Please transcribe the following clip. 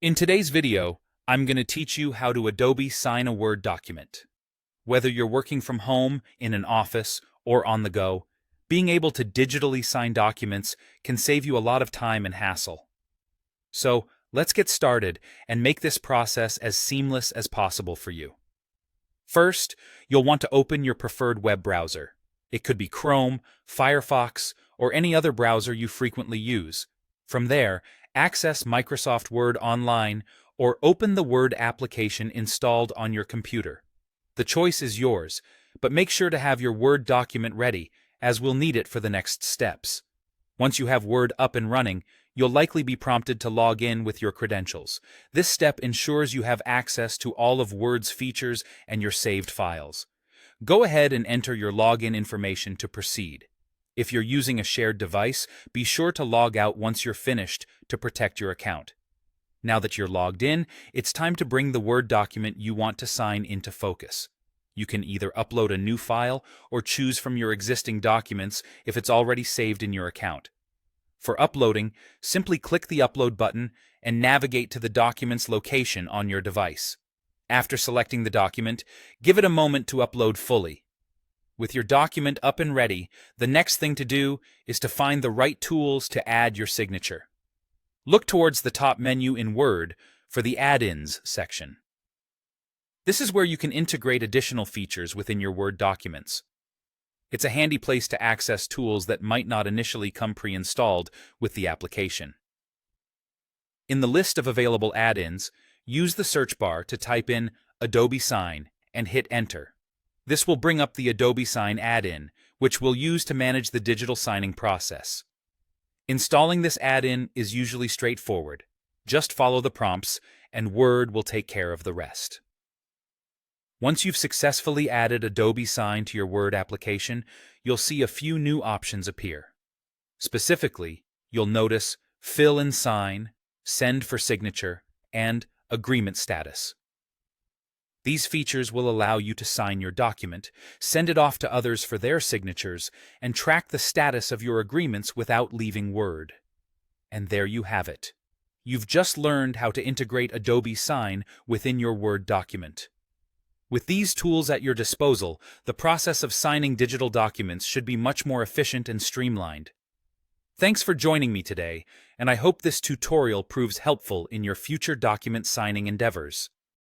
In today's video, I'm going to teach you how to Adobe Sign a Word document. Whether you're working from home, in an office, or on the go, being able to digitally sign documents can save you a lot of time and hassle. So, let's get started and make this process as seamless as possible for you. First, you'll want to open your preferred web browser. It could be Chrome, Firefox, or any other browser you frequently use. From there, access Microsoft Word online or open the Word application installed on your computer. The choice is yours, but make sure to have your Word document ready, as we'll need it for the next steps. Once you have Word up and running, you'll likely be prompted to log in with your credentials. This step ensures you have access to all of Word's features and your saved files. Go ahead and enter your login information to proceed. If you're using a shared device, be sure to log out once you're finished to protect your account. Now that you're logged in, it's time to bring the Word document you want to sign into focus. You can either upload a new file or choose from your existing documents if it's already saved in your account. For uploading, simply click the Upload button and navigate to the document's location on your device. After selecting the document, give it a moment to upload fully. With your document up and ready, the next thing to do is to find the right tools to add your signature. Look towards the top menu in Word for the Add-ins section. This is where you can integrate additional features within your Word documents. It's a handy place to access tools that might not initially come pre-installed with the application. In the list of available add-ins, use the search bar to type in Adobe Sign and hit Enter. This will bring up the Adobe Sign add-in, which we'll use to manage the digital signing process. Installing this add-in is usually straightforward. Just follow the prompts, and Word will take care of the rest. Once you've successfully added Adobe Sign to your Word application, you'll see a few new options appear. Specifically, you'll notice Fill and Sign, Send for Signature, and Agreement Status. These features will allow you to sign your document, send it off to others for their signatures, and track the status of your agreements without leaving Word. And there you have it. You've just learned how to integrate Adobe Sign within your Word document. With these tools at your disposal, the process of signing digital documents should be much more efficient and streamlined. Thanks for joining me today, and I hope this tutorial proves helpful in your future document signing endeavors.